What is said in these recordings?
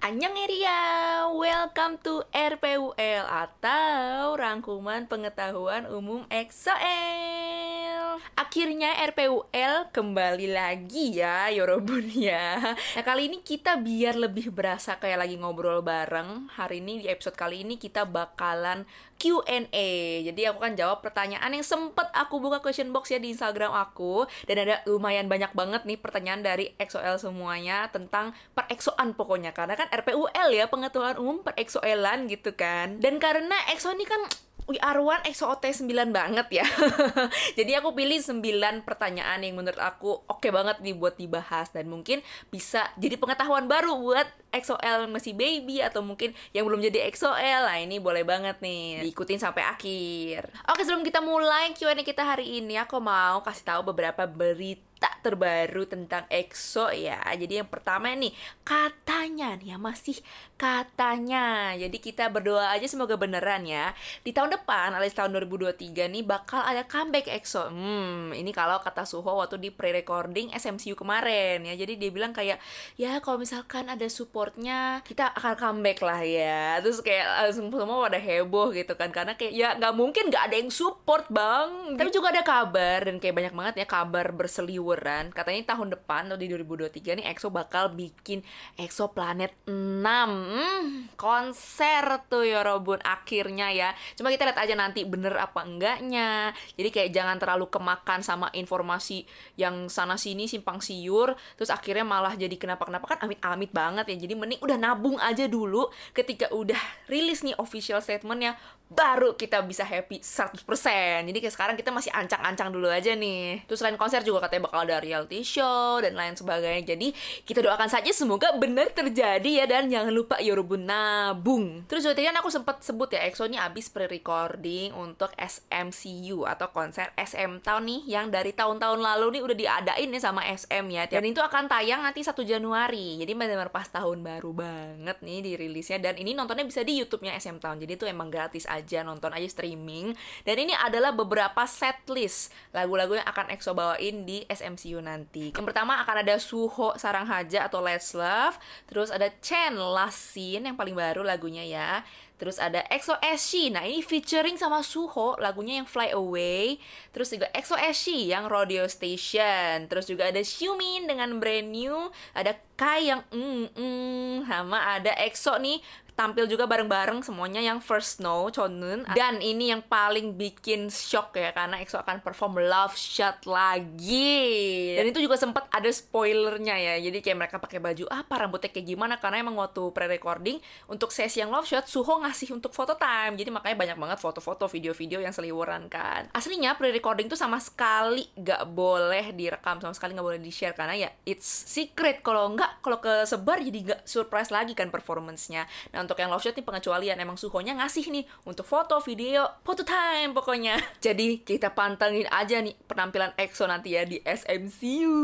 Annyeong Eria, welcome to RPUL atau Rangkuman Pengetahuan Umum EXO-L. Akhirnya RPUL kembali lagi ya, Yorobun ya. Nah kali ini kita biar lebih berasa kayak lagi ngobrol bareng. Hari ini di episode kali ini kita bakalan Q&A. Jadi aku kan jawab pertanyaan yang sempet aku buka question box ya di Instagram aku. Dan ada lumayan banyak banget nih pertanyaan dari EXO-L semuanya tentang per-EXO-an pokoknya. Karena kan RPUL ya, pengetahuan umum per-EXO-Lan gitu kan. Dan karena EXO ini kan We are one EXO-OT 9 banget ya. Jadi aku pilih 9 pertanyaan yang menurut aku oke banget nih buat dibahas. Dan mungkin bisa jadi pengetahuan baru buat EXO-L masih baby atau mungkin yang belum jadi EXO-L. Nah ini boleh banget nih diikutin sampai akhir. Oke, sebelum kita mulai Q&A kita hari ini, aku mau kasih tahu beberapa berita terbaru tentang EXO ya. Jadi yang pertama nih, katanya nih ya, masih katanya. Jadi kita berdoa aja semoga beneran ya. Di tahun depan, alias tahun 2023 nih bakal ada comeback EXO. Ini kalau kata Suho waktu di pre-recording SMCU kemarin ya. Jadi dia bilang kayak, ya kalau misalkan ada supportnya, kita akan comeback lah ya. Terus kayak semua pada heboh gitu kan. Karena kayak ya nggak mungkin nggak ada yang support bang. Tapi juga ada kabar, dan kayak banyak banget ya kabar berseliweran. Katanya tahun depan atau di 2023 nih EXO bakal bikin EXO Planet 6 konser tuh Yorobun akhirnya ya. Cuma kita lihat aja nanti bener apa enggaknya. Jadi kayak jangan terlalu kemakan sama informasi yang sana sini simpang siur, terus akhirnya malah jadi kenapa-kenapa, kan amit-amit banget ya. Jadi mending udah nabung aja dulu, ketika udah rilis nih official statementnya baru kita bisa happy 100%. Jadi kayak sekarang kita masih ancang-ancang dulu aja nih. Terus selain konser juga katanya bakal ada reality show dan lain sebagainya. Jadi kita doakan saja semoga benar terjadi ya. Dan jangan lupa Yorobun nabung. Terus tadi kan aku sempat sebut ya, EXO ini abis pre-recording untuk SMCU atau konser SM Town nih, yang dari tahun-tahun lalu nih udah diadain nih sama SM ya. Dan itu akan tayang nanti 1 Januari. Jadi benar-benar pas tahun baru banget nih dirilisnya. Dan ini nontonnya bisa di YouTube-nya SM Town. Jadi itu emang gratis aja, nonton aja streaming. Dan ini adalah beberapa setlist lagu-lagu yang akan EXO bawain di SMCU nanti. Yang pertama akan ada Suho Sarang Haja atau Let's Love. Terus ada Chen Last Scene yang paling baru lagunya ya. Terus ada EXO SC, nah ini featuring sama Suho, lagunya yang Fly Away. Terus juga EXO SC yang Rodeo Station. Terus juga ada Xiumin dengan Brand New. Ada Kai yang sama ada EXO nih tampil juga bareng-bareng semuanya yang First Snow, Chonun. Dan ini yang paling bikin shock ya, karena EXO akan perform Love Shot lagi. Dan itu juga sempat ada spoilernya ya. Jadi kayak mereka pakai baju apa, rambutnya kayak gimana, karena emang waktu pre-recording untuk sesi yang Love Shot, Suho ngasih untuk photo time. Jadi makanya banyak banget foto-foto, video-video yang seliweran kan. Aslinya pre-recording tuh sama sekali gak boleh direkam, sama sekali gak boleh di-share, karena ya it's secret. Kalau kesebar jadi gak surprise lagi kan performance-nya. Nah untuk yang Love Shot nih pengecualian, emang Suhonya ngasih nih untuk foto, video, photo time pokoknya. Jadi kita pantengin aja nih penampilan EXO nanti ya di SMCU.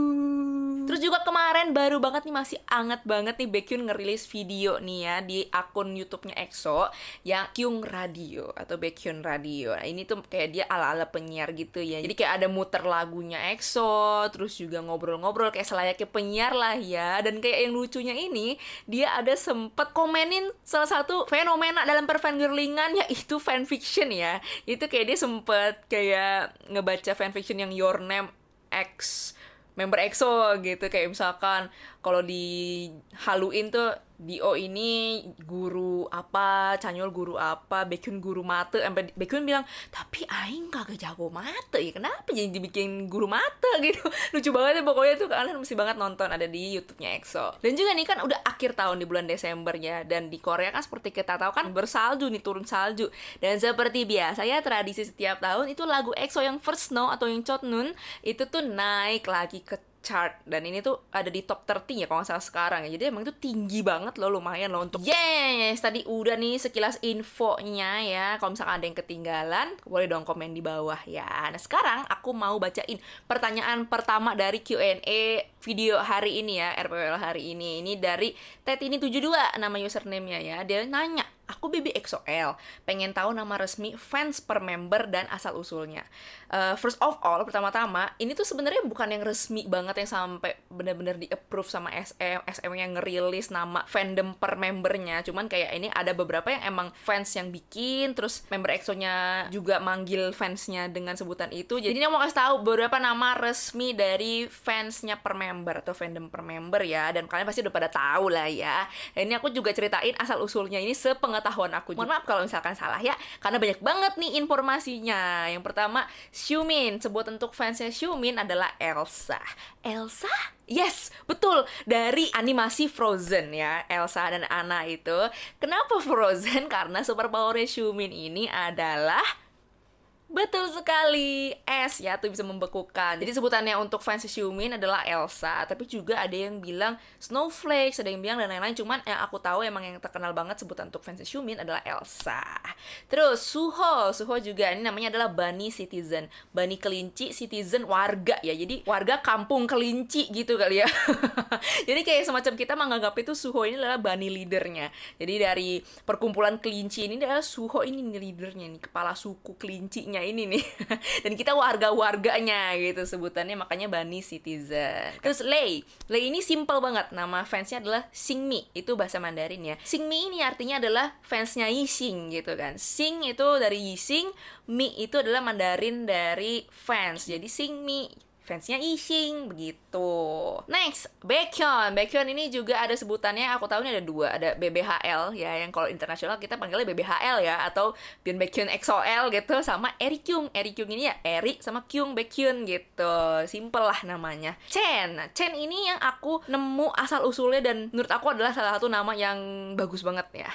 Terus juga kemarin baru banget nih, masih anget banget nih, Baekhyun ngerilis video nih ya di akun YouTube-nya EXO yang Kyung Radio atau Baekhyun Radio. Nah ini tuh kayak dia ala-ala penyiar gitu ya. Jadi kayak ada muter lagunya EXO, terus juga ngobrol-ngobrol kayak selayaknya penyiar lah ya. Dan kayak yang lucunya ini, dia ada sempet komenin salah satu fenomena dalam perfangirlingan, yaitu fanfiction ya. Itu kayak dia sempet kayak ngebaca fanfiction yang Your Name X member EXO gitu. Kayak misalkan kalau dihaluin tuh Dio ini guru apa, Chanyeol guru apa, Baekhyun guru mate. Sampai Baekhyun bilang, tapi aing kagak jago mate ya, kenapa jadi dibikin guru mate gitu. Lucu banget ya pokoknya tuh, kalian mesti banget nonton, ada di YouTube-nya EXO. Dan juga nih kan udah akhir tahun di bulan Desember ya, dan di Korea kan seperti kita tahu kan bersalju nih, turun salju. Dan seperti biasa ya, tradisi setiap tahun itu lagu EXO yang First Snow atau yang Chonun itu tuh naik lagi ke chart. Dan ini tuh ada di top 30 ya kalau nggak salah sekarang ya. Jadi emang itu tinggi banget loh, lumayan loh untuk yes. Tadi udah nih sekilas infonya ya. Kalau misalkan ada yang ketinggalan, boleh dong komen di bawah ya. Nah sekarang aku mau bacain pertanyaan pertama dari Q&A video hari ini ya, RPWL hari ini. Ini dari Tetini72 nama username-nya ya. Dia nanya, aku Baby EXO-L, pengen tahu nama resmi fans per member dan asal-usulnya. First of all, pertama-tama, ini tuh sebenarnya bukan yang resmi banget yang sampai bener-bener di-approve sama SM yang ngerilis nama fandom per membernya. Cuman kayak ini ada beberapa yang emang fans yang bikin, terus member EXO-nya juga manggil fansnya dengan sebutan itu. Jadi ini mau kasih tahu beberapa nama resmi dari fansnya per member atau fandom per member ya, dan kalian pasti udah pada tahu lah ya. Dan ini aku juga ceritain asal-usulnya ini sepengetahuan aku. Mohon maaf kalau misalkan salah ya, karena banyak banget nih informasinya. Yang pertama, Xiumin. Sebutan untuk fansnya Xiumin adalah Elsa. Elsa? Yes, betul. Dari animasi Frozen ya, Elsa dan Anna itu. Kenapa Frozen? Karena superpowernya Xiumin ini adalah betul sekali, es ya, tuh bisa membekukan. Jadi sebutannya untuk fans Xiumin adalah Elsa, tapi juga ada yang bilang Snowflakes, ada yang bilang dan lain-lain. Cuman yang aku tahu emang yang terkenal banget sebutan untuk fans Xiumin adalah Elsa. Terus Suho juga ini namanya adalah Bunny Citizen, Bunny kelinci, citizen warga ya. Jadi warga kampung kelinci gitu kali ya. Jadi kayak semacam kita menganggap itu Suho ini adalah Bunny leadernya. Jadi dari perkumpulan kelinci ini adalah Suho ini leadernya nih, kepala suku kelincinya ini nih. Dan kita warga-warganya gitu sebutannya, makanya Bunny Citizen. Terus Lei ini simple banget, nama fansnya adalah Xingmi, itu bahasa Mandarin ya. Xingmi ini artinya adalah fansnya Yixing gitu kan. Xing itu dari Yixing, Mi itu adalah Mandarin dari fans, jadi Xingmi, fansnya Yixing begitu. Next, Baekhyun. Baekhyun ini juga ada sebutannya, aku tahu ini ada dua, ada BBHL ya, yang kalau internasional kita panggilnya BBHL ya, atau Byeon Baekhyun EXO-L gitu, sama Eri Kyung. Eri Kyung ini ya Eri sama Kyung Baekhyun gitu. Simple lah namanya. Chen. Chen ini yang aku nemu asal usulnya dan menurut aku adalah salah satu nama yang bagus banget ya.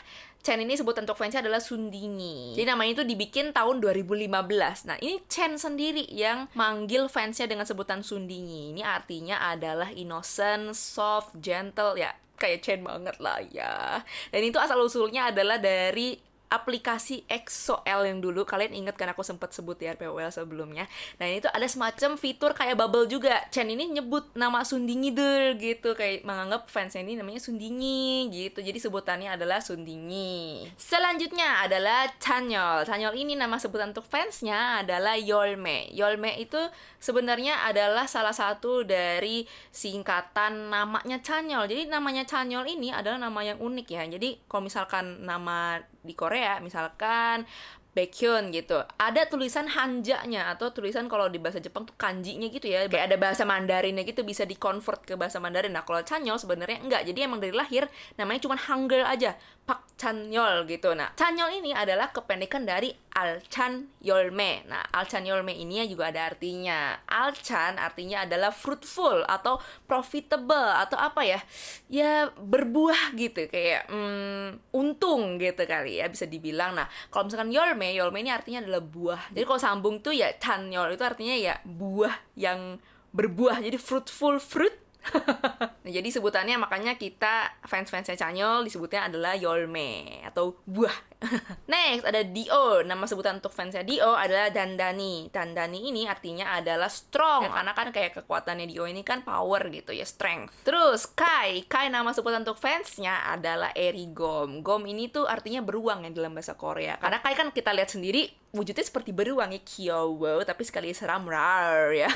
Chen ini sebutan untuk fansnya adalah Sundini. Jadi namanya itu dibikin tahun 2015. Nah, ini Chen sendiri yang manggil fansnya dengan sebutan Sundini. Ini artinya adalah innocent, soft, gentle, ya kayak Chen banget lah ya. Dan itu asal-usulnya adalah dari aplikasi EXO-L yang dulu kalian inget kan aku sempat sebut di RPUL sebelumnya. Nah ini tuh ada semacam fitur kayak bubble juga. Chen ini nyebut nama Sundingi dul gitu, kayak menganggap fansnya ini namanya Sundingi gitu. Jadi sebutannya adalah Sundingi. Selanjutnya adalah Chanyeol. Chanyeol ini nama sebutan untuk fansnya adalah Yeolme. Yeolme itu sebenarnya adalah salah satu dari singkatan namanya Chanyeol. Jadi namanya Chanyeol ini adalah nama yang unik ya. Jadi kalau misalkan nama di Korea misalkan Baekhyun gitu, ada tulisan hanjanya atau tulisan kalau di bahasa Jepang tuh kanjinya gitu ya, kayak ada bahasa Mandarinnya gitu, bisa di-convert ke bahasa Mandarin. Nah kalau Chanyeol sebenarnya enggak, jadi emang dari lahir namanya cuma Hangul aja, Pak Chanyeol gitu. Nah Chanyeol ini adalah kependekan dari Alchan Yeolme. Nah Alchan Yeolme ini juga ada artinya. Alchan artinya adalah fruitful atau profitable atau apa ya, ya berbuah gitu, kayak untung gitu kali ya bisa dibilang. Nah kalau misalkan Yeolme ini artinya adalah buah. Jadi kalau sambung tuh ya Chanyeol itu artinya ya buah yang berbuah. Jadi fruitful fruit. Nah, jadi sebutannya makanya kita fans-fansnya Chanyeol disebutnya adalah Yeolme atau buah. Next ada Dio. Nama sebutan untuk fansnya Dio adalah Dandani. Dandani ini artinya adalah strong, karena kan kayak kekuatannya Dio ini kan power gitu ya, strength. Terus Kai nama sebutan untuk fansnya adalah Eri Gom. Gom ini tuh artinya beruang ya dalam bahasa Korea. Karena Kai kan kita lihat sendiri wujudnya seperti beruang ya, kyowo, tapi sekali seram rar ya.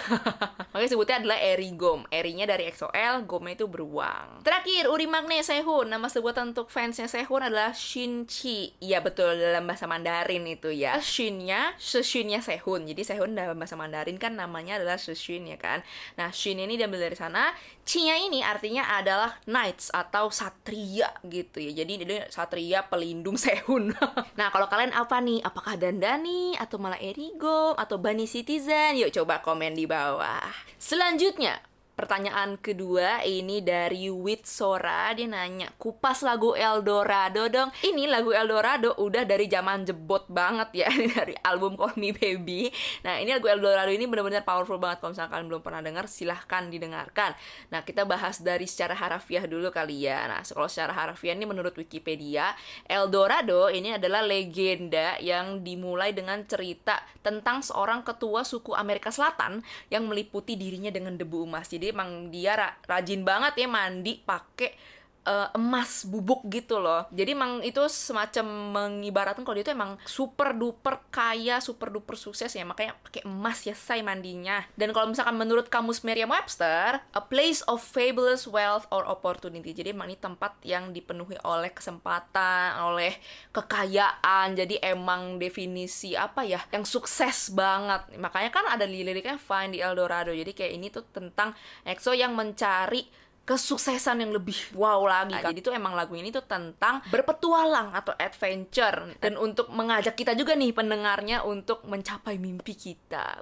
Makanya sebutnya adalah Eri Gom. Erinya dari EXO-L, Gomnya itu beruang. Terakhir, Urimagne Sehun. Nama sebutan untuk fansnya Sehun adalah Shinchi. Iya betul, dalam bahasa Mandarin itu ya. Shinnya Sehun. Jadi Sehun dalam bahasa Mandarin kan namanya adalah Shin ya kan. Nah Shin ini diambil dari sana. Chi-nya ini artinya adalah knights atau satria gitu ya. Jadi dia satria pelindung Sehun. Nah kalau kalian apa nih? Apakah Dandani atau malah Eri Gom atau Bunny Citizen? Yuk coba komen di bawah. Selanjutnya, pertanyaan kedua ini dari Witsora. Dia nanya, kupas lagu Eldorado dong. Ini lagu Eldorado udah dari zaman jebot banget ya. Ini dari album Call Me Baby. Nah ini lagu Eldorado ini benar-benar powerful banget. Kalau misalkan belum pernah dengar, silahkan didengarkan. Nah kita bahas dari secara harafiah dulu kali ya. Nah kalau secara harafiah ini menurut Wikipedia, Eldorado ini adalah legenda yang dimulai dengan cerita tentang seorang ketua suku Amerika Selatan yang meliputi dirinya dengan debu emas. Jadi emang dia rajin banget ya mandi pakai emas bubuk gitu loh. Jadi emang itu semacam mengibaratkan kalau dia itu emang super duper kaya, super duper sukses ya, makanya pakai emas ya say mandinya. Dan kalau misalkan menurut kamus Merriam-Webster, a place of fabulous wealth or opportunity. Jadi emang ini tempat yang dipenuhi oleh kesempatan, oleh kekayaan. Jadi emang definisi apa ya, yang sukses banget. Makanya kan ada liriknya Find the Eldorado. Jadi kayak ini tuh tentang EXO yang mencari kesuksesan yang lebih wow lagi kan. Jadi tuh emang lagu ini tuh tentang berpetualang atau adventure, dan untuk mengajak kita juga nih pendengarnya untuk mencapai mimpi kita.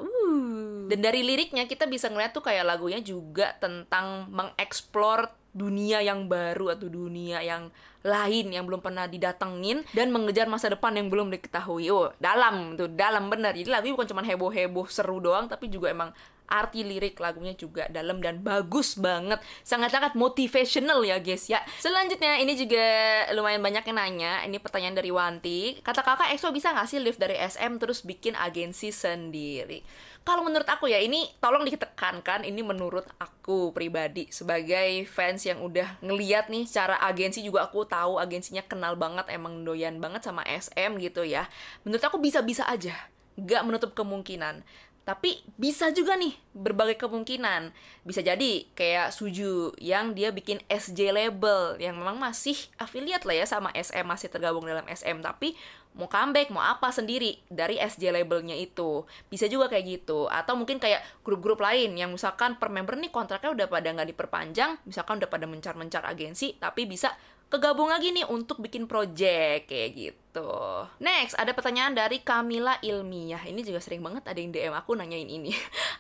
Dan dari liriknya kita bisa ngeliat tuh kayak lagunya juga tentang mengeksplor dunia yang baru atau dunia yang lain yang belum pernah didatengin dan mengejar masa depan yang belum diketahui. Dalam bener. Jadi lagu bukan cuma heboh-heboh seru doang, tapi juga emang arti lirik lagunya juga dalam dan bagus banget. Sangat-sangat motivational ya guys ya. Selanjutnya ini juga lumayan banyak yang nanya. Ini pertanyaan dari Wanti. Kata kakak, EXO bisa nggak sih live dari SM terus bikin agensi sendiri? Kalau menurut aku ya, ini tolong ditekankan, ini menurut aku pribadi sebagai fans yang udah ngeliat nih secara agensi, juga aku tahu agensinya kenal banget, emang doyan banget sama SM gitu ya. Menurut aku bisa-bisa aja, nggak menutup kemungkinan. Tapi bisa juga nih berbagai kemungkinan. Bisa jadi kayak Suju yang dia bikin SJ label yang memang masih affiliate lah ya sama SM, masih tergabung dalam SM, tapi mau comeback, mau apa sendiri dari SJ labelnya itu. Bisa juga kayak gitu. Atau mungkin kayak grup-grup lain yang misalkan per member nih kontraknya udah pada nggak diperpanjang, misalkan udah pada mencar-mencar agensi, tapi bisa kegabung lagi nih untuk bikin project kayak gitu. Next, ada pertanyaan dari Kamila Ilmiah. Ini juga sering banget ada yang DM aku nanyain ini.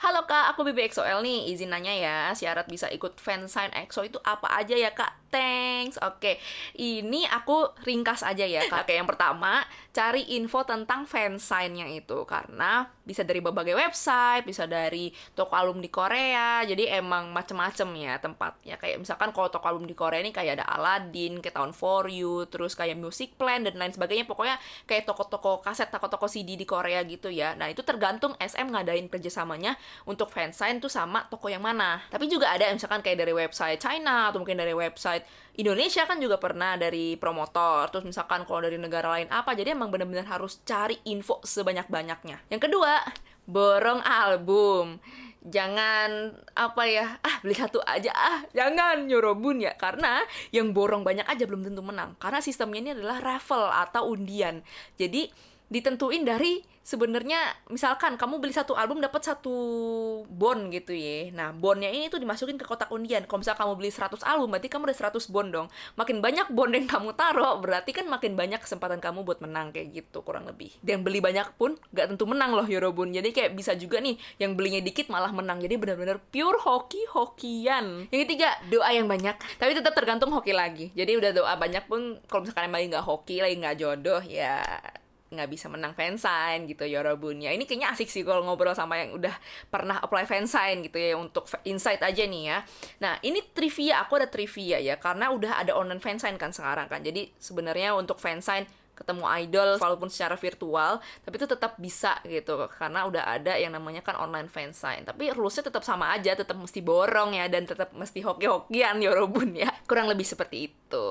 Halo kak, aku BBXOL nih. Izin nanya ya, syarat bisa ikut fansign EXO itu apa aja ya kak? Thanks. Oke, ini aku ringkas aja ya kak. Oke, yang pertama, cari info tentang fansign-nya itu. Karena bisa dari berbagai website, bisa dari toko alumni Korea. Jadi emang macem-macem ya tempatnya. Kayak misalkan kalau toko alumni Korea ini kayak ada Aladdin, kayak Town for You, terus kayak Music Plan, dan lain sebagainya. Pokoknya kayak toko-toko kaset, toko-toko CD di Korea gitu ya. Nah, itu tergantung SM ngadain kerjasamanya untuk fansign tuh sama toko yang mana. Tapi juga ada misalkan kayak dari website China, atau mungkin dari website Indonesia kan juga pernah dari promotor. Terus misalkan kalau dari negara lain apa. Jadi emang benar-benar harus cari info sebanyak-banyaknya. Yang kedua, borong album. Jangan beli satu aja, jangan Yorobun ya, karena yang borong banyak aja belum tentu menang, karena sistemnya ini adalah raffle atau undian. Jadi ditentuin dari sebenarnya misalkan kamu beli satu album dapat satu bond gitu ya. Nah, bondnya ini tuh dimasukin ke kotak undian. Kalau misalkan kamu beli 100 album, berarti kamu udah 100 bond dong. Makin banyak bond yang kamu taruh, berarti kan makin banyak kesempatan kamu buat menang kayak gitu kurang lebih. Dan beli banyak pun gak tentu menang loh Yorobun. Jadi kayak bisa juga nih yang belinya dikit malah menang. Jadi benar-benar pure hoki-hokian. Yang ketiga, doa yang banyak. Tapi tetap tergantung hoki lagi. Jadi udah doa banyak pun kalau misalkan lagi gak hoki, lagi gak jodoh, ya nggak bisa menang fansign gitu Yorobunnya. Ini kayaknya asik sih kalau ngobrol sama yang udah pernah apply fansign gitu ya, untuk insight aja nih ya. Nah, ini trivia, aku ada trivia ya, karena udah ada online fansign kan sekarang kan. Jadi sebenarnya untuk fansign ketemu idol walaupun secara virtual, tapi itu tetap bisa gitu karena udah ada yang namanya kan online fansign. Tapi rulesnya tetap sama aja, tetap mesti borong ya, dan tetap mesti hoki-hokian Yorobun ya, kurang lebih seperti itu.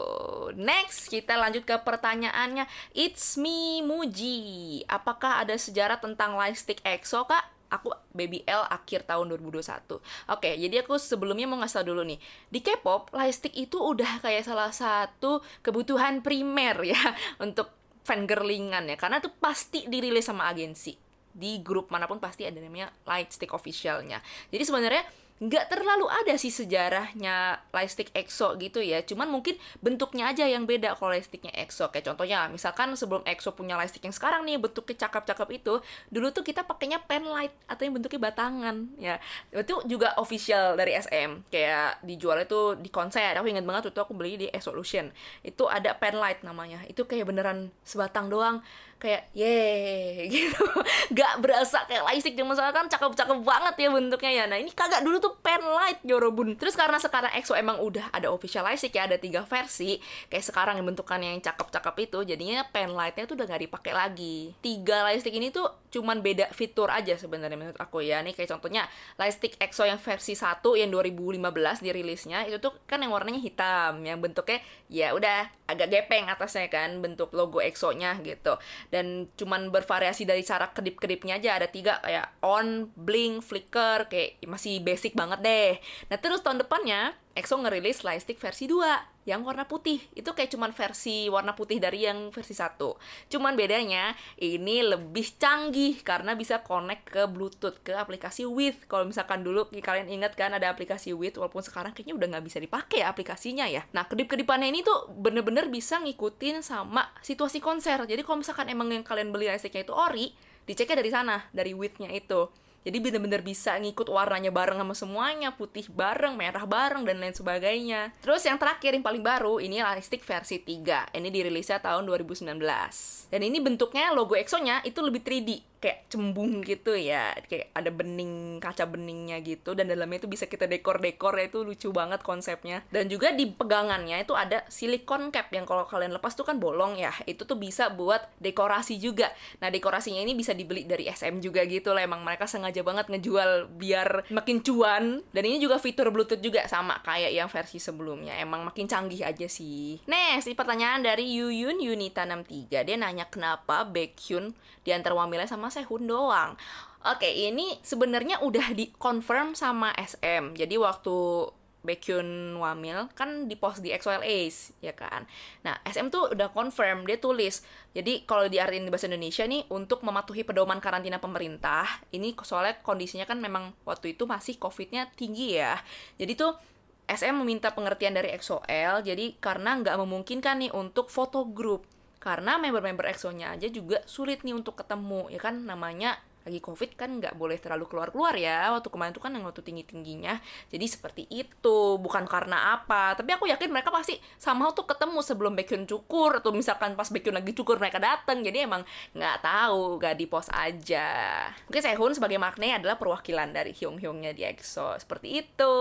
Next, kita lanjut ke pertanyaannya. It's me Muji, apakah ada sejarah tentang lightstick EXO kak? Aku Baby L akhir tahun 2021. Oke, jadi aku sebelumnya mau ngasih tau dulu nih. Di K-pop, lightstick itu udah kayak salah satu kebutuhan primer ya untuk fangirlingan ya. Karena itu pasti dirilis sama agensi. Di grup manapun pasti ada namanya lightstick officialnya. Jadi sebenarnya nggak terlalu ada sih sejarahnya lightstick EXO gitu ya, cuman mungkin bentuknya aja yang beda kalau lightsticknya EXO. Kayak contohnya, misalkan sebelum EXO punya lightstick yang sekarang nih, bentuknya cakep-cakep itu, dulu tuh kita pakainya pen light atau yang bentuknya batangan ya. Itu juga official dari SM, kayak dijualnya tuh di konser. Aku ingat banget waktu aku beli di Solution, itu ada pen light namanya, itu kayak beneran sebatang doang. kayak yeay gitu. Gak berasa kayak lightstick zaman sekarang kan cakep-cakep banget ya bentuknya ya. Nah ini kagak, dulu tuh pen light yorobun. Terus karena sekarang EXO emang udah ada official lightstick ya, ada 3 versi kayak sekarang yang bentukannya yang cakep-cakep itu, jadinya pen lightnya tuh udah gak dipakai lagi. 3 lightstick ini tuh cuman beda fitur aja sebenarnya menurut aku ya. Nih kayak contohnya lightstick EXO yang versi 1 yang 2015 dirilisnya, itu tuh kan yang warnanya hitam, yang bentuknya ya udah agak gepeng atasnya kan, bentuk logo EXO-nya gitu. Dan cuman bervariasi dari cara kedip-kedipnya aja, ada 3 kayak on, blink, flicker, kayak masih basic banget deh. Nah terus tahun depannya EXO ngerilis lightstick versi 2 yang warna putih. Itu kayak cuman versi warna putih dari yang versi 1. Cuman bedanya ini lebih canggih karena bisa connect ke Bluetooth, ke aplikasi With. Kalau misalkan dulu kalian ingat kan ada aplikasi With, walaupun sekarang kayaknya udah nggak bisa dipakai ya aplikasinya ya. Nah kedip-kedipannya ini tuh bener-bener bisa ngikutin sama situasi konser. Jadi kalau misalkan emang yang kalian beli lightsticknya itu ori, diceknya dari sana, dari With-nya itu. Jadi bener-bener bisa ngikut warnanya bareng sama semuanya, putih bareng, merah bareng, dan lain sebagainya. Terus yang terakhir, yang paling baru, ini lightstick versi 3. Ini dirilisnya tahun 2019. Dan ini bentuknya, logo EXO-nya itu lebih 3D. Kayak cembung gitu ya, kayak ada bening, kaca beningnya gitu, dan dalamnya itu bisa kita dekor-dekor ya, itu lucu banget konsepnya. Dan juga di pegangannya itu ada silikon cap yang kalau kalian lepas tuh kan bolong ya, itu tuh bisa buat dekorasi juga. Nah dekorasinya ini bisa dibeli dari SM juga gitu lah, emang mereka sengaja banget ngejual biar makin cuan. Dan ini juga fitur Bluetooth juga sama kayak yang versi sebelumnya, emang makin canggih aja sih. Next, pertanyaan dari Yuyun Yunita 63, dia nanya kenapa Baekhyun diantar wamilnya sama Sehun doang. Oke, ini sebenarnya udah di-confirm sama SM. Jadi waktu Baekhyun wamil kan di-post di EXO-L Ace, ya kan. Nah, SM tuh udah confirm, dia tulis. Jadi kalau diartiin di bahasa Indonesia nih, untuk mematuhi pedoman karantina pemerintah, ini soalnya kondisinya kan memang waktu itu masih COVID-nya tinggi ya. Jadi tuh SM meminta pengertian dari EXO-L, jadi karena nggak memungkinkan nih untuk foto grup. Karena member-member EXO-nya aja juga sulit nih untuk ketemu, ya kan, namanya lagi COVID kan nggak boleh terlalu keluar-keluar ya, waktu kemarin tuh kan yang waktu tinggi-tingginya, jadi seperti itu, bukan karena apa, tapi aku yakin mereka pasti somehow tuh ketemu sebelum Baekhyun cukur, atau misalkan pas Baekhyun lagi cukur mereka datang, jadi emang nggak tahu, nggak di post aja. Mungkin Sehun sebagai makna adalah perwakilan dari Hyung-hyungnya di EXO, seperti itu.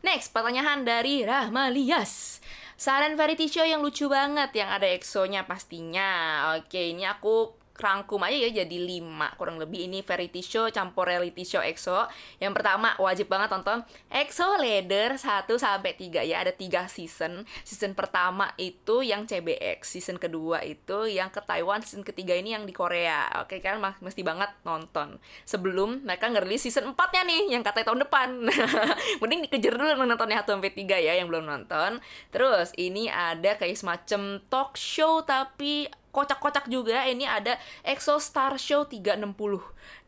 Next, pertanyaan dari Rahmalias. Saran variety show yang lucu banget, yang ada EXO-nya pastinya. Oke, ini aku rangkum aja ya jadi 5 kurang lebih. Ini variety show campur reality show EXO. Yang pertama wajib banget tonton EXO Leader 1-3 ya, ada 3 season. Season pertama itu yang CBX, season kedua itu yang ke Taiwan, season ketiga ini yang di Korea. Oke kan, mesti banget nonton sebelum mereka ngerilis season 4-nya nih yang katanya tahun depan. Mending dikejar dulu nontonnya 1-3 ya yang belum nonton. Terus ini ada kayak semacam talk show tapi kocak-kocak juga. Ini ada EXO Star Show 360.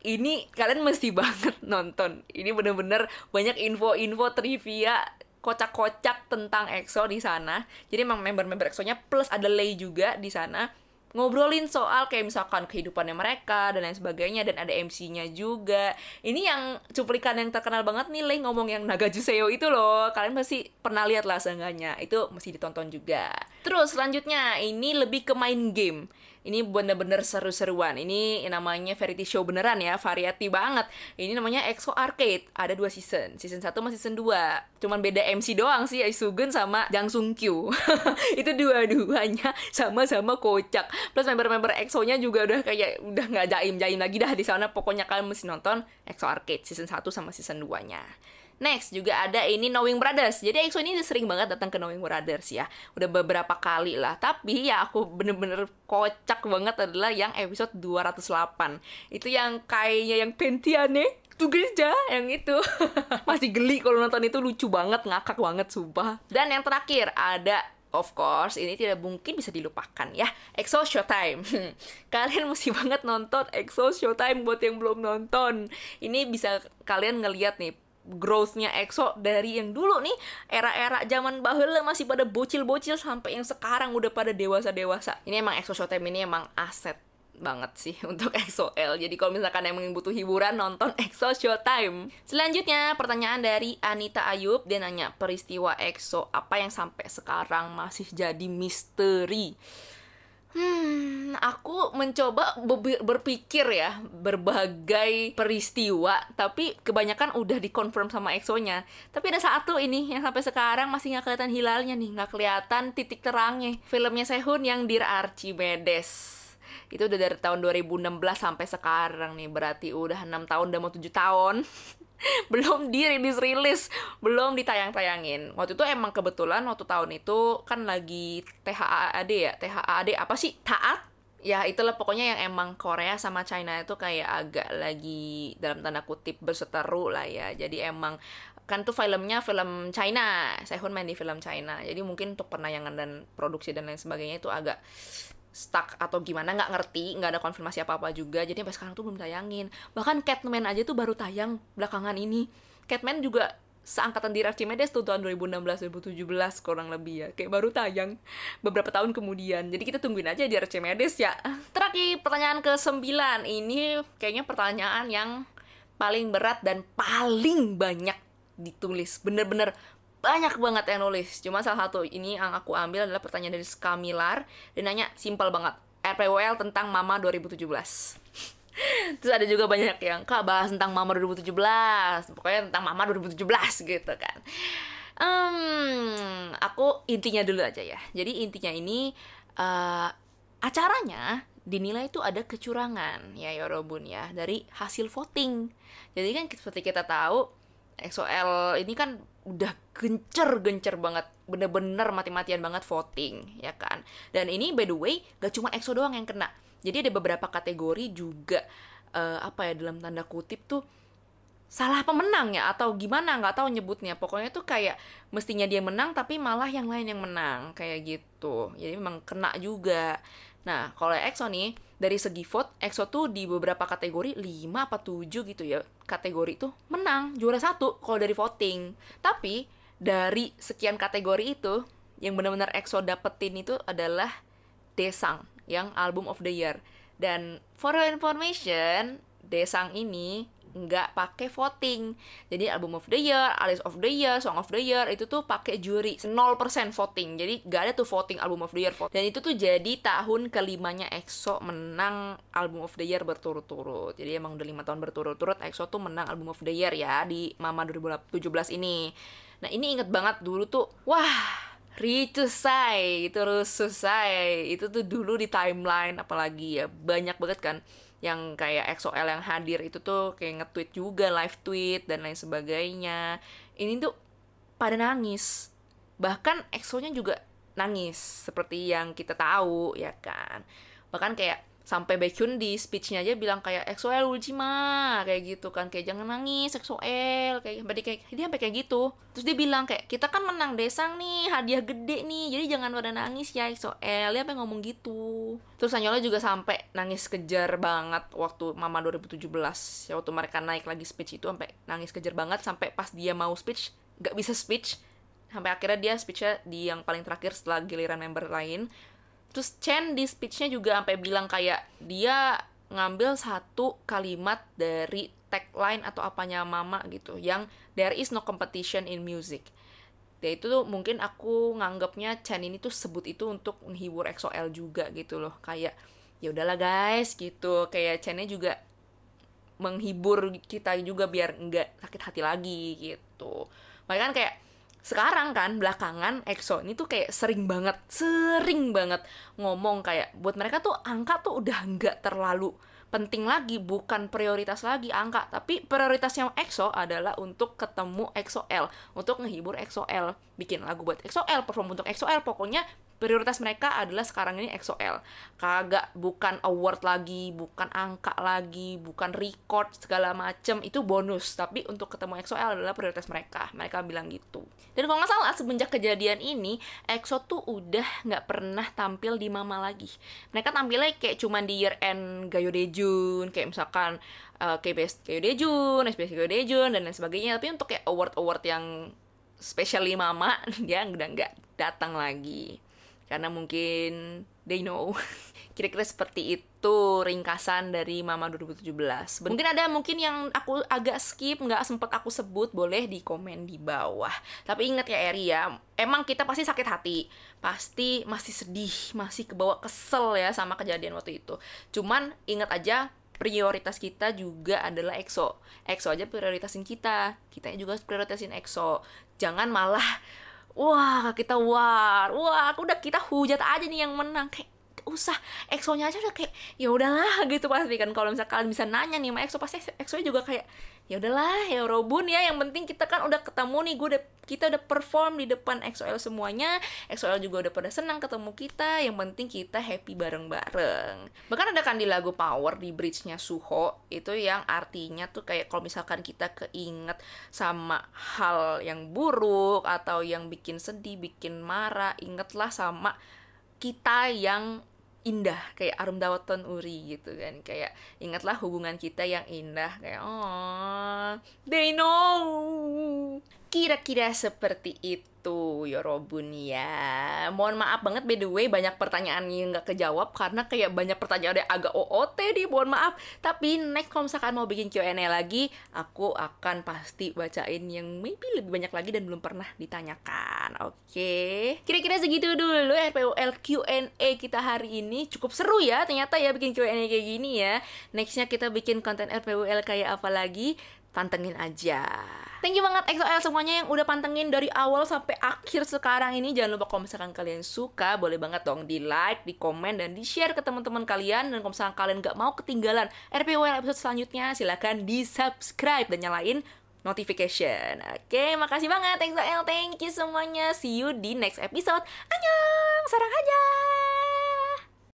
Ini kalian mesti banget nonton. Ini bener-bener banyak info-info trivia kocak-kocak tentang EXO di sana. Jadi emang member-member EXO-nya plus ada Lay juga di sana. Ngobrolin soal kayak misalkan kehidupannya mereka dan lain sebagainya, dan ada MC-nya juga. Ini yang cuplikan yang terkenal banget nih, Lay ngomong yang Naga Juseo itu loh. Kalian pasti pernah lihat lah seenggaknya. Itu mesti ditonton juga. Terus selanjutnya ini lebih ke main game. Ini bener-bener seru-seruan. Ini namanya variety show beneran ya, variety banget. Ini namanya EXO Arcade. Ada 2 season. Season 1 sama season 2. Cuman beda MC doang sih, Sugun sama Jang Sung Kyu. Itu dua-duanya sama-sama kocak. Plus member-member EXO-nya juga udah kayak udah nggak jaim-jaim lagi dah di sana. Pokoknya kalian mesti nonton EXO Arcade season 1 sama season 2-nya. Next, juga ada ini Knowing Brothers. Jadi EXO ini sering banget datang ke Knowing Brothers ya. Udah beberapa kali lah. Tapi ya aku bener-bener kocak banget adalah yang episode 208. Itu yang kayaknya yang Pentiane tuh gereja yang itu. Masih geli kalau nonton itu, lucu banget, ngakak banget sumpah. Dan yang terakhir ada, of course, ini tidak mungkin bisa dilupakan ya, EXO Showtime. Kalian mesti banget nonton EXO Showtime buat yang belum nonton. Ini bisa kalian ngeliat nih growth-nya EXO dari yang dulu nih, era-era zaman baheula masih pada bocil-bocil sampai yang sekarang udah pada dewasa-dewasa. Ini emang EXO Showtime ini emang aset banget sih untuk EXO-L. Jadi kalau misalkan emang butuh hiburan, nonton EXO Showtime. Selanjutnya pertanyaan dari Anita Ayub. Dia nanya peristiwa EXO apa yang sampai sekarang masih jadi misteri. Aku mencoba berpikir ya, berbagai peristiwa, tapi kebanyakan udah dikonfirm sama EXO-nya. Tapi ada satu ini yang sampai sekarang masih nggak kelihatan hilalnya nih, nggak kelihatan titik terangnya. Filmnya Sehun yang Dear Archimedes. Itu udah dari tahun 2016 sampai sekarang nih, berarti udah 6 tahun, udah mau 7 tahun. Belum dirilis, belum ditayang-tayangin. Waktu itu emang kebetulan waktu tahun itu kan lagi THAAD ya, THAAD apa sih? Taat? Ya itulah pokoknya yang emang Korea sama China itu kayak agak lagi dalam tanda kutip berseteru lah ya. Jadi emang kan tuh filmnya film China, Sehun main di film China. Jadi mungkin untuk penayangan dan produksi dan lain sebagainya itu agak stuck atau gimana, nggak ngerti, nggak ada konfirmasi apa-apa juga. Jadi sampai sekarang tuh belum tayangin. Bahkan Catman aja tuh baru tayang belakangan ini. Catman juga seangkatan di Archimedes tuh tahun 2016-2017 kurang lebih ya. Kayak baru tayang beberapa tahun kemudian. Jadi kita tungguin aja di Archimedes ya. Terakhir, pertanyaan ke-9. Ini kayaknya pertanyaan yang paling berat dan paling banyak ditulis. Bener-bener banyak banget yang nulis. Cuma salah satu ini yang aku ambil adalah pertanyaan dari Skamilar. Dia nanya simpel banget. RPWL tentang Mama 2017. Terus ada juga banyak yang, Kak bahas tentang Mama 2017. Pokoknya tentang Mama 2017 gitu kan. Aku intinya dulu aja ya. Jadi intinya ini acaranya dinilai itu ada kecurangan ya Yorobun ya dari hasil voting. Jadi kan seperti kita tahu EXO-L ini kan udah gencer banget, bener-bener mati-matian banget voting ya kan. Dan ini by the way gak cuma EXO doang yang kena. Jadi ada beberapa kategori juga dalam tanda kutip tuh salah pemenang ya atau gimana, nggak tahu nyebutnya. Pokoknya tuh kayak mestinya dia menang tapi malah yang lain yang menang kayak gitu. Jadi memang kena juga. Nah, kalau EXO nih dari segi vote, EXO tuh di beberapa kategori 5 apa 7 gitu ya. Kategori tuh menang, juara 1 kalau dari voting. Tapi dari sekian kategori itu yang benar-benar EXO dapetin itu adalah Daesang yang Album of the Year. Dan for your information, Daesang ini nggak pakai voting. Jadi Album of the Year, Artist of the Year, Song of the Year itu tuh pakai juri 0% voting. Jadi nggak ada tuh voting Album of the Year. Dan itu tuh jadi tahun kelimanya EXO menang Album of the Year berturut-turut. Jadi emang udah 5 tahun berturut-turut EXO tuh menang Album of the Year ya di Mama 2017 ini. Nah ini inget banget dulu tuh, wah, Ritusai, terus Susai, itu tuh dulu di timeline apalagi ya banyak banget kan yang kayak EXO-L yang hadir itu tuh kayak nge-tweet juga, live tweet dan lain sebagainya. Ini tuh pada nangis, bahkan EXO-nya juga nangis seperti yang kita tahu ya kan. Bahkan kayak sampai Baekhyun di speech-nya aja bilang kayak EXO-L Ultima kayak gitu kan, kayak jangan nangis EXO-L kayak dia sampai kayak gitu. Terus dia bilang kayak kita kan menang Daesang nih, hadiah gede nih, jadi jangan pada nangis ya EXO-L. Dia sampai ngomong gitu. Terus Sanyola juga sampai nangis kejar banget waktu Mama 2017 ya, waktu mereka naik lagi speech itu sampai nangis kejar banget, sampai pas dia mau speech nggak bisa speech, sampai akhirnya dia speech-nya di yang paling terakhir setelah giliran member lain. Terus Chen di speech-nya juga sampai bilang kayak dia ngambil satu kalimat dari tagline atau apanya Mama gitu, yang there is no competition in music. Ya itu tuh mungkin aku nganggapnya Chen ini tuh sebut itu untuk menghibur EXO-L juga gitu loh. Kayak ya udahlah guys gitu. Kayak Chen-nya juga menghibur kita juga biar nggak sakit hati lagi gitu. Makanya kan kayak sekarang kan belakangan EXO ini tuh kayak sering banget ngomong kayak buat mereka tuh angka tuh udah nggak terlalu penting lagi, bukan prioritas lagi angka, tapi prioritasnya EXO adalah untuk ketemu EXO-L, untuk ngehibur EXO-L, bikin lagu buat EXO-L, perform untuk EXO-L. Pokoknya prioritas mereka adalah sekarang ini EXO-L. Kagak, bukan award lagi, bukan angka lagi, bukan record segala macem, itu bonus. Tapi untuk ketemu EXO-L adalah prioritas mereka. Mereka bilang gitu. Dan kalau nggak salah, semenjak kejadian ini, EXO tuh udah nggak pernah tampil di Mama lagi. Mereka tampilnya kayak cuman di year end Gayo Daejun, kayak misalkan KBS Gayo Daejun, SBS Gayo Daejun, dan lain sebagainya. Tapi untuk kayak award-award yang especially Mama, dia udah nggak datang lagi. Karena mungkin they know Kira-kira seperti itu ringkasan dari Mama 2017. Mungkin ada yang aku agak skip, nggak sempet aku sebut, boleh di komen di bawah. Tapi ingat ya Eri ya, emang kita pasti sakit hati, pasti masih sedih, masih kebawa kesel ya sama kejadian waktu itu. Cuman ingat aja, prioritas kita juga adalah EXO. EXO aja prioritasin kita juga harus prioritasin EXO. Jangan malah wah kita udah kita hujat aja nih yang menang, kayak usah EXO-nya aja udah kayak ya udahlah gitu. Pasti kan kalau misalnya kalian bisa nanya nih sama EXO, pasti EXO juga kayak ya udahlah ya Robun ya, yang penting kita kan udah ketemu nih, kita udah perform di depan EXO-L semuanya, EXO-L juga udah pada senang ketemu kita, yang penting kita happy bareng-bareng. Bahkan ada kan di lagu Power di bridge-nya Suho itu yang artinya tuh kayak kalau misalkan kita keinget sama hal yang buruk atau yang bikin sedih, bikin marah, ingetlah sama kita yang indah, kayak Arum Dawaton Uri gitu kan, kayak ingatlah hubungan kita yang indah, kayak oh they know, kira-kira seperti itu Yorobun ya. Mohon maaf banget by the way, banyak pertanyaan yang nggak kejawab karena kayak banyak pertanyaan yang agak OOT nih, mohon maaf. Tapi next kalau misalkan mau bikin Q&A lagi, aku akan pasti bacain yang maybe lebih banyak lagi dan belum pernah ditanyakan. Oke, kira-kira segitu dulu RPUL Q&A kita hari ini. Cukup seru ya ternyata ya bikin Q&A kayak gini ya. Nextnya kita bikin konten RPUL kayak apa lagi, pantengin aja. Thank you banget EXO-L semuanya yang udah pantengin dari awal sampai akhir sekarang ini. Jangan lupa kalau misalkan kalian suka, boleh banget dong di like, di komen, dan di share ke teman-teman kalian. Dan kalau misalkan kalian gak mau ketinggalan RPUL episode selanjutnya, silahkan di subscribe dan nyalain notification. Oke, makasih banget EXO-L, thank you semuanya. See you di next episode. Annyeong, sarang aja.